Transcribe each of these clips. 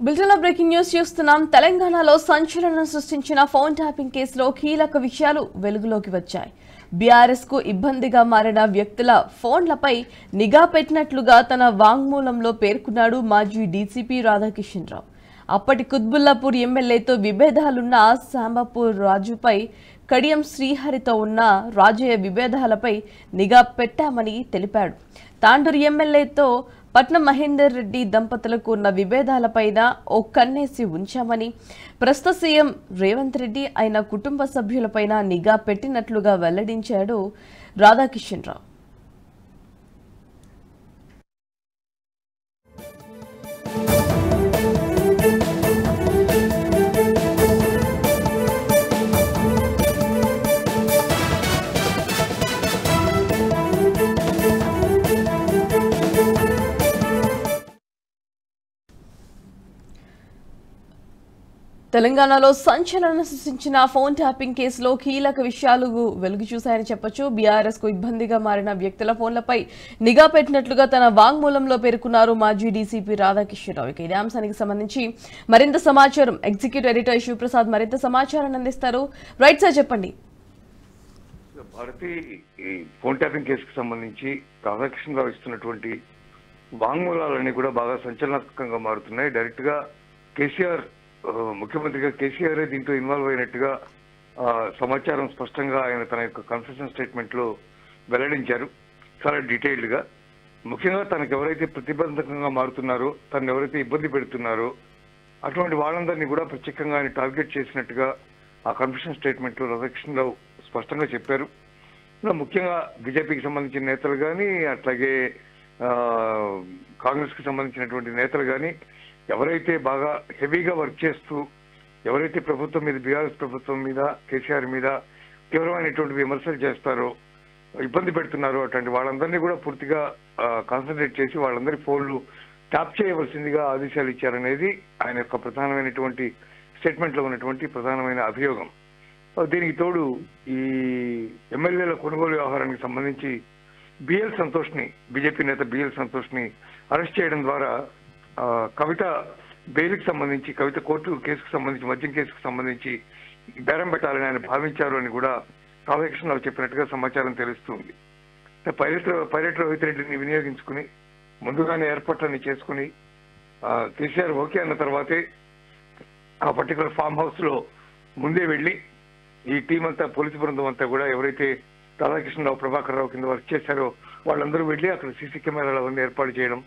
బులెటిన్లో breaking news చూస్తున్నాం. తెలంగాణలో సంచలనం సృష్టించిన ఫోన్ ట్యాపింగ్ కేసులో కీలక విషయాలు వెలుగులోకి వచ్చాయి. బీఆర్ఎస్ కు ఇబ్బందిగా మారిన వ్యక్తుల ఫోన్లపై నిఘా పెట్టినట్లుగా తన వాంగ్మూలంలో పేర్కొన్నాడు మాజీ డీసీపీ రాధాకిషన్ రావు. అప్పటి కుత్బుల్లాపూర్ ఎమ్మెల్యేతో విభేదాలున్న సాంబాపూర్ రాజుపై, కడియం శ్రీహరితో ఉన్న రాజయ్య విభేదాలపై నిఘా పెట్టామని తెలిపాడు. తాండూరు ఎమ్మెల్యేతో పట్నం మహేందర్ రెడ్డి దంపతులకు ఉన్న విభేదాలపైన ఓ కన్నేసి ఉంచామని, ప్రస్తుత సీఎం రేవంత్ రెడ్డి ఆయన కుటుంబ సభ్యులపైన నిఘా పెట్టినట్లుగా వెల్లడించాడు రాధాకిషన్ రావు. తెలంగాణలో సంచలనం సృష్టించిన ఫోన్ ట్యాపింగ్ కేసులో కీలక విషయాలు వెలుగు చూశాయని చెప్పొచ్చు. బీఆర్ఎస్ కు ఇబ్బందిగా మారిన వ్యక్తుల ఫోన్లపై నిఘా పెట్టినట్లుగా తన వాంగ్మూలంలో పేర్కొన్నారు మాజీ డీసీపీ రాధాకిషన్ రావు. ఇదే అంశానికి సంబంధించి మరింత సమాచారం ఎగ్జిక్యూటివ్ ఎడిటర్ శివప్రసాద్ మరింత సమాచారాన్ని అందిస్తారు. రైట్ సార్, చెప్పండి. భారతి, ఈ ఫోన్ ట్యాపింగ్ కేసుకు సంబంధించి రాధాకిషన్ రావు ఇస్తున్నటువంటి వాంగ్మూలాలన్నీ కూడా బాగా సంచలనాత్మకంగా మారుతున్నాయి. డైరెక్ట్ గా కేసీఆర్, ముఖ్యమంత్రిగా కేసీఆర్ దీంట్లో ఇన్వాల్వ్ అయినట్టుగా సమాచారం స్పష్టంగా ఆయన తన యొక్క కన్ఫెషన్ స్టేట్మెంట్ లో వెల్లడించారు. చాలా డీటెయిల్డ్ గా, ముఖ్యంగా తనకు ఎవరైతే ప్రతిబంధకంగా మారుతున్నారో, తను ఎవరైతే ఇబ్బంది పెడుతున్నారో అటువంటి వాళ్ళందరినీ కూడా ప్రత్యేకంగా ఆయన టార్గెట్ చేసినట్టుగా ఆ కన్ఫెషన్ స్టేట్మెంట్ లో రాధాకిషన్ రావు స్పష్టంగా చెప్పారు. ముఖ్యంగా బీజేపీకి సంబంధించిన నేతలు కానీ, అట్లాగే కాంగ్రెస్ కి సంబంధించినటువంటి నేతలు కానీ ఎవరైతే బాగా హెవీగా వర్క్ చేస్తూ, ఎవరైతే ప్రభుత్వం మీద, బీఆర్ఎస్ ప్రభుత్వం మీద, కేసీఆర్ మీద తీవ్రమైనటువంటి విమర్శలు చేస్తారో, ఇబ్బంది పెడుతున్నారో అటువంటి వాళ్ళందరినీ కూడా పూర్తిగా కాన్సన్ట్రేట్ చేసి వాళ్ళందరి ఫోన్లు ట్యాప్ చేయవలసిందిగా ఆదేశాలు ఇచ్చారనేది ఆయన యొక్క ప్రధానమైనటువంటి స్టేట్మెంట్ లో ఉన్నటువంటి ప్రధానమైన అభియోగం. దీనికి తోడు ఈ ఎమ్మెల్యేల కొనుగోలు వ్యవహారానికి సంబంధించి బిఎల్ సంతోష్ ని, బీజేపీ నేత బిఎల్ సంతోష్ ని అరెస్ట్ చేయడం ద్వారా కవిత బెయిల్కి సంబంధించి, కవిత కోర్టు కేసుకు సంబంధించి, మద్యం కేసుకు సంబంధించి బేరం పెట్టాలని ఆయన భావించారు అని కూడా రాధాకిషన్ రావు చెప్పినట్టుగా సమాచారం తెలుస్తుంది. పైలట్ రోహిత్ రెడ్డిని వినియోగించుకుని ముందుగానే ఏర్పాట్లన్నీ చేసుకుని కేసీఆర్ ఓకే అన్న తర్వాతే ఆ పర్టికులర్ ఫామ్ హౌస్ లో ముందే వెళ్లి ఈ టీం అంతా, పోలీసు బృందం అంతా కూడా ఎవరైతే రాధాకిషన్ రావు, ప్రభాకర్ రావు కింద వర్క్ చేశారో వాళ్ళందరూ వెళ్లి అక్కడ సీసీ కెమెరాలు అవన్నీ ఏర్పాటు చేయడం,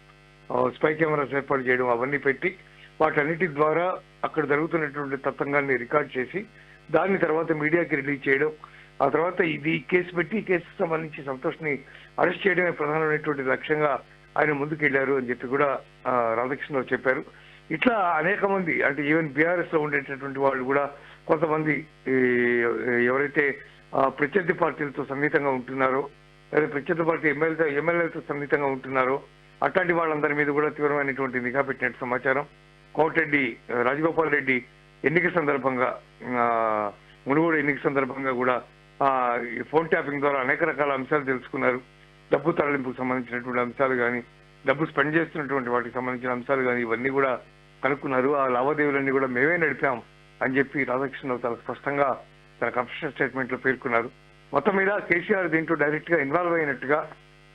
స్పై కెమెరాస్ ఏర్పాటు చేయడం, అవన్నీ పెట్టి వాటన్నిటి ద్వారా అక్కడ జరుగుతున్నటువంటి తతంగాన్ని రికార్డ్ చేసి దాన్ని తర్వాత మీడియాకి రిలీజ్ చేయడం, ఆ తర్వాత ఇది కేసు పెట్టి ఈ కేసుకు సంబంధించి సంతోష్ ని అరెస్ట్ చేయడమే ప్రధానమైనటువంటి లక్ష్యంగా ఆయన ముందుకెళ్లారు అని చెప్పి కూడా రాధాకిషన్ రావు చెప్పారు. ఇట్లా అనేక మంది, అంటే ఈవెన్ బీఆర్ఎస్ లో ఉండేటటువంటి వాళ్ళు కూడా కొంతమంది ఎవరైతే ప్రత్యర్థి పార్టీలతో సన్నిహితంగా ఉంటున్నారో, లేదా ప్రత్యర్థి పార్టీ ఎమ్మెల్యేలతో సన్నిహితంగా ఉంటున్నారో అట్లాంటి వాళ్ళందరి మీద కూడా తీవ్రమైనటువంటి నిఘా పెట్టినట్టు సమాచారం. కోమటిరెడ్డి రాజగోపాల్ రెడ్డి ఎన్నిక సందర్భంగా, మునుగోడు ఎన్నిక సందర్భంగా కూడా ఈ ఫోన్ ట్యాపింగ్ ద్వారా అనేక రకాల అంశాలు తెలుసుకున్నారు. డబ్బు తరలింపుకు సంబంధించినటువంటి అంశాలు కానీ, డబ్బు స్పెండ్ చేస్తున్నటువంటి వాటికి సంబంధించిన అంశాలు కానీ ఇవన్నీ కూడా కనుక్కున్నారు. ఆ లావాదేవీలన్నీ కూడా మేమే నడిపాం అని చెప్పి రాధాకిషన్ రావు చాలా స్పష్టంగా తన కన్ఫెషన్ స్టేట్మెంట్ లో పేర్కొన్నారు. మొత్తం మీద కేసీఆర్ దీంట్లో డైరెక్ట్ గా ఇన్వాల్వ్ అయినట్టుగా,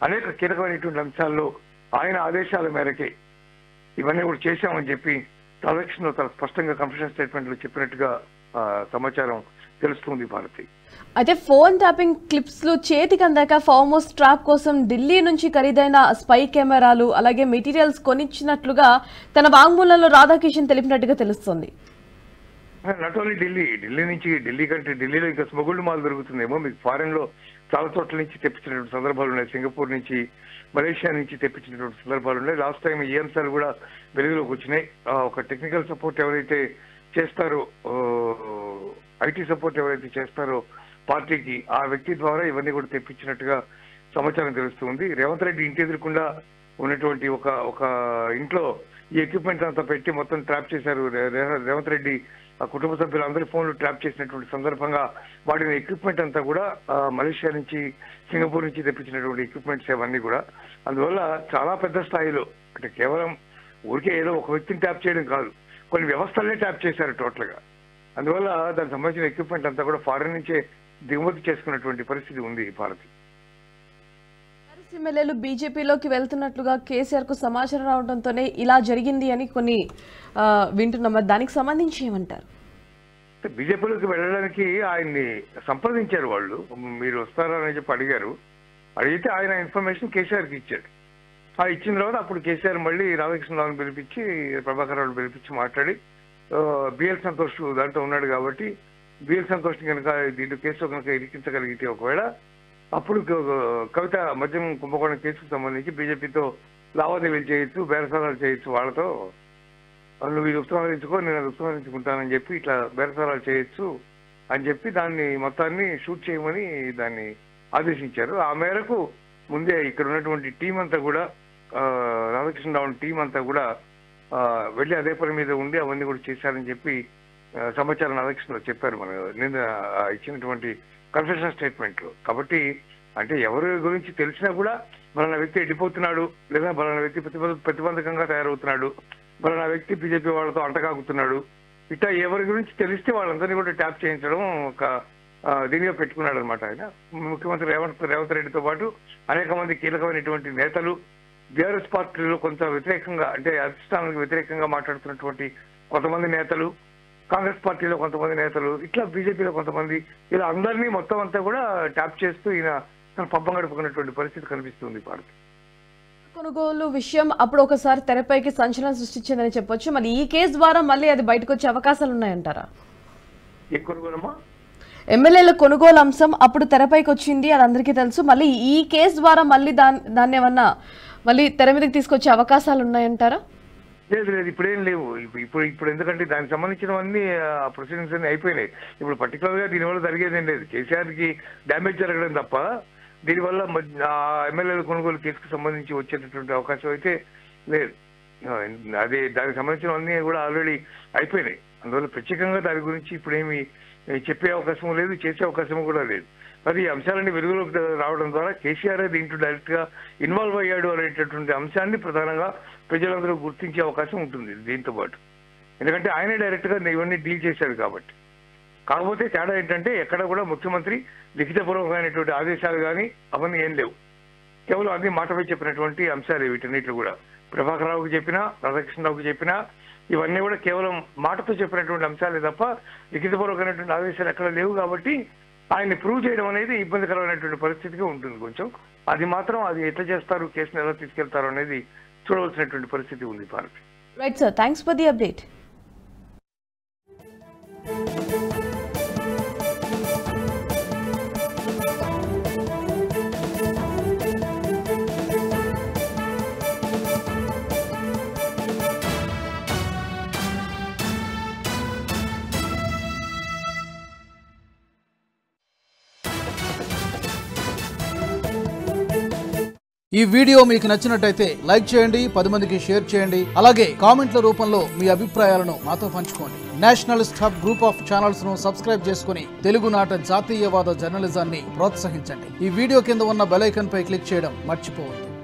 అనేక కీలకమైనటువంటి అంశాల్లో ఆయన ఆదేశాల మేరకే ఇవన్నీ కూడా చేశామని చెప్పి రాధాకిషన్ రావు చాలా స్పష్టంగా కన్ఫెషన్ స్టేట్మెంట్ లో చెప్పినట్టుగా సమాచారం తెలుస్తుంది. భారతి, అయితే ఫోన్ ట్యాపింగ్ క్లిప్స్ లు చేతికి అందాక ఫామ్ హౌస్ ట్రాప్ కోసం ఢిల్లీ నుంచి ఖరీదైన స్పై కెమెరాలు, అలాగే మెటీరియల్స్ కొనిచ్చినట్లుగా తన వాంగ్మూలంలో రాధాకిషన్ తెలిపినట్టుగా తెలుస్తోంది. నాట్ ఓన్లీ ఢిల్లీ కంటే ఢిల్లీలో ఇంకా స్మగుల్డ్ మాల్ దొరుకుతుందేమో. మీకు ఫారెన్ లో చాలా చోట్ల నుంచి తెప్పించినటువంటి సందర్భాలు ఉన్నాయి. సింగపూర్ నుంచి, మలేషియా నుంచి తెప్పించినటువంటి సందర్భాలు ఉన్నాయి. లాస్ట్ టైం ఈ అంశాలు కూడా వెలుగులోకి వచ్చినాయి. ఒక టెక్నికల్ సపోర్ట్ ఎవరైతే చేస్తారో, ఐటీ సపోర్ట్ ఎవరైతే చేస్తారో పార్టీకి, ఆ వ్యక్తి ద్వారా ఇవన్నీ కూడా తెప్పించినట్టుగా సమాచారం తెలుస్తుంది. రేవంత్ రెడ్డి ఇంటి ఎదురకుండా ఉన్నటువంటి ఒక ఇంట్లో ఈ ఎక్విప్మెంట్ అంతా పెట్టి మొత్తం ట్రాప్ చేశారు. రేవంత్ రెడ్డి కుటుంబ సభ్యులందరి ఫోన్లు ట్రాప్ చేసినటువంటి సందర్భంగా వాడిన ఎక్విప్మెంట్ అంతా కూడా మలేషియా నుంచి, సింగపూర్ నుంచి తెప్పించినటువంటి ఎక్విప్మెంట్స్ అవన్నీ కూడా. అందువల్ల చాలా పెద్ద స్థాయిలో, అంటే కేవలం ఊరికే ఏదో ఒక వ్యక్తిని ట్యాప్ చేయడం కాదు, కొన్ని వ్యవస్థలనే ట్యాప్ చేశారు టోటల్గా. అందువల్ల దానికి సంబంధించిన ఎక్విప్మెంట్ అంతా కూడా ఫారెన్ నుంచే దిగుమతి చేసుకున్నటువంటి పరిస్థితి ఉంది భారత్. ఎమ్మెల్యేలు బీజేపీలోకి వెళ్తున్నట్లుగా కేసీఆర్ కు సమాచారం రావడంతోనే ఇలా జరిగింది అని కొన్ని వింటున్నాం. దానికి సంబంధించి ఏమంటారు? బీజేపీలోకి వెళ్ళడానికి ఆయన్ని సంప్రదించారు వాళ్ళు, మీరు వస్తారా అని చెప్పి అడిగారు. అడిగితే ఆయన ఇన్ఫర్మేషన్ కేసీఆర్కి ఇచ్చాడు. ఇచ్చిన తర్వాత అప్పుడు కేసీఆర్ మళ్ళీ రాధాకృష్ణరావుని పిలిపించి ప్రభాకర్ రావుని పిలిపించి మాట్లాడి బిఎల్ సంతోష్ దాంట్లో ఉన్నాడు కాబట్టి బిఎల్ సంతోష్ కనుక దీంట్లో కేసులో కనుక ఇరికించగలిగితే ఒకవేళ అప్పుడు కవిత మద్యం కుంభకోణం కేసుకు సంబంధించి బీజేపీతో లావాదేవీలు చేయొచ్చు, బేరసారాలు చేయొచ్చు, వాళ్ళతో నువ్వు ఇది ఉపసంహరించుకో నేను అది ఉపసంహరించుకుంటానని చెప్పి ఇట్లా బేరసారాలు చేయొచ్చు అని చెప్పి దాన్ని మొత్తాన్ని షూట్ చేయమని దాన్ని ఆదేశించారు. ఆ మేరకు ముందే ఇక్కడ ఉన్నటువంటి టీం అంతా కూడా రాధాకృష్ణరావు టీం అంతా కూడా వెళ్ళి అదే పని మీద ఉండి అవన్నీ కూడా చేశారని చెప్పి సమాచారం రాధాకృష్ణరావు చెప్పారు మన నిన్న ఇచ్చినటువంటి కన్ఫెషన్ స్టేట్మెంట్ లో. కాబట్టి అంటే ఎవరి గురించి తెలిసినా కూడా బలానా వ్యక్తి ఎడిపోతున్నాడు, లేదా బలానా వ్యక్తి ప్రతిబంధకంగా తయారవుతున్నాడు, బలానా వ్యక్తి బీజేపీ వాళ్ళతో అంటకాగుతున్నాడు, ఇట్లా ఎవరి గురించి తెలిస్తే వాళ్ళందరినీ కూడా ట్యాప్ చేయించడం ఒక దీనిగా పెట్టుకున్నాడు అనమాట. ఆయన ముఖ్యమంత్రి రేవంత్ రెడ్డితో పాటు అనేక మంది కీలకమైనటువంటి నేతలు, బీఆర్ఎస్ పార్టీలో కొంత వ్యతిరేకంగా అంటే అధిష్టానానికి వ్యతిరేకంగా మాట్లాడుతున్నటువంటి కొంతమంది నేతలు, కాంగ్రెస్ పార్టీలో కొంతమంది నేతలు, ఇట్లా బీజేపీలో కొంతమంది, ఇలా అందరినీ మొత్తం అంతా కూడా ట్యాప్ చేస్తూ ఈయన పబ్బం గడుపుకున్నటువంటి పరిస్థితి కనిపిస్తుంది భారత్. కొనుగోలు విషయం అప్పుడు ఒకసారి తెరపైకి సంచలనం సృష్టించిందని చెప్పొచ్చు. మరి ఈ కేసు ద్వారా మళ్ళీ అది బయటకు వచ్చే అవకాశాలు ఉన్నాయంటారా? ఏ కొనుగోలమ్మా? ఎమ్మెల్యేల కొనుగోలు అంశం అప్పుడు తెరపైకి వచ్చింది, అది అందరికీ తెలుసు. మళ్ళీ ఈ కేసు ద్వారా మళ్ళీ దాన్ని ఏమన్నా మళ్ళీ తెర మీదకి తీసుకొచ్చే అవకాశాలు ఉన్నాయంటారా? లేదు లేదు, ఇప్పుడేం లేవు. ఇప్పుడు ఎందుకంటే దానికి సంబంధించినవన్నీ ప్రొసీడింగ్స్ అన్ని అయిపోయినాయి. ఇప్పుడు పర్టికులర్ గా దీనివల్ల జరిగేది ఏం లేదు, కేసీఆర్ కి డ్యామేజ్ జరగడం తప్ప దీనివల్ల ఎమ్మెల్యేల కొనుగోలు కేసుకు సంబంధించి వచ్చేటటువంటి అవకాశం అయితే లేదు. అది దానికి సంబంధించినవన్నీ కూడా ఆల్రెడీ అయిపోయినాయి. అందువల్ల ప్రత్యేకంగా దాని గురించి ఇప్పుడేమి చెప్పే అవకాశం లేదు, చేసే అవకాశం కూడా లేదు. మరి ఈ అంశాలన్నీ వెలుగులోకి రావడం ద్వారా కేసీఆర్ దీంట్లో డైరెక్ట్ గా ఇన్వాల్వ్ అయ్యాడు అనేటటువంటి అంశాన్ని ప్రధానంగా ప్రజలందరూ గుర్తించే అవకాశం ఉంటుంది దీంతో పాటు. ఎందుకంటే ఆయనే డైరెక్ట్ గా ఇవన్నీ డీల్ చేశాడు కాబట్టి. కాకపోతే తేడా ఏంటంటే ఎక్కడ కూడా ముఖ్యమంత్రి లిఖితపూర్వకమైనటువంటి ఆదేశాలు కానీ అవన్నీ ఏం లేవు. కేవలం అన్ని మాటపై చెప్పినటువంటి అంశాలు వీటన్నిటిలో కూడా ప్రభాకర్ రావుకి చెప్పినా, రాధాకృష్ణరావుకి చెప్పినా ఇవన్నీ కూడా కేవలం మాటతో చెప్పినటువంటి అంశాలే తప్ప లిఖితపూర్వకమైనటువంటి ఆదేశాలు ఎక్కడ లేవు. కాబట్టి ఆయన్ని ప్రూవ్ చేయడం అనేది ఇబ్బందికరమైనటువంటి పరిస్థితిగా ఉంటుంది కొంచెం. అది మాత్రం అది ఎట్లా చేస్తారు, కేసును ఎలా తీసుకెళ్తారు అనేది చూడవలసినటువంటి పరిస్థితి ఉంది Bharat. Right sir, thanks for the update. ఈ వీడియో మీకు నచ్చినట్టయితే లైక్ చేయండి, 10 మందికి షేర్ చేయండి. అలాగే కామెంట్ల రూపంలో మీ అభిప్రాయాలను మాతో పంచుకోండి. Nationalist hub group of channels ను సబ్స్క్రైబ్ చేసుకుని తెలుగునాట జాతీయవాద జర్నలిజాన్ని ప్రోత్సహించండి. ఈ వీడియో కింద ఉన్న బెల్ ఐకాన్ పై క్లిక్ చేయడం మర్చిపోవద్దు.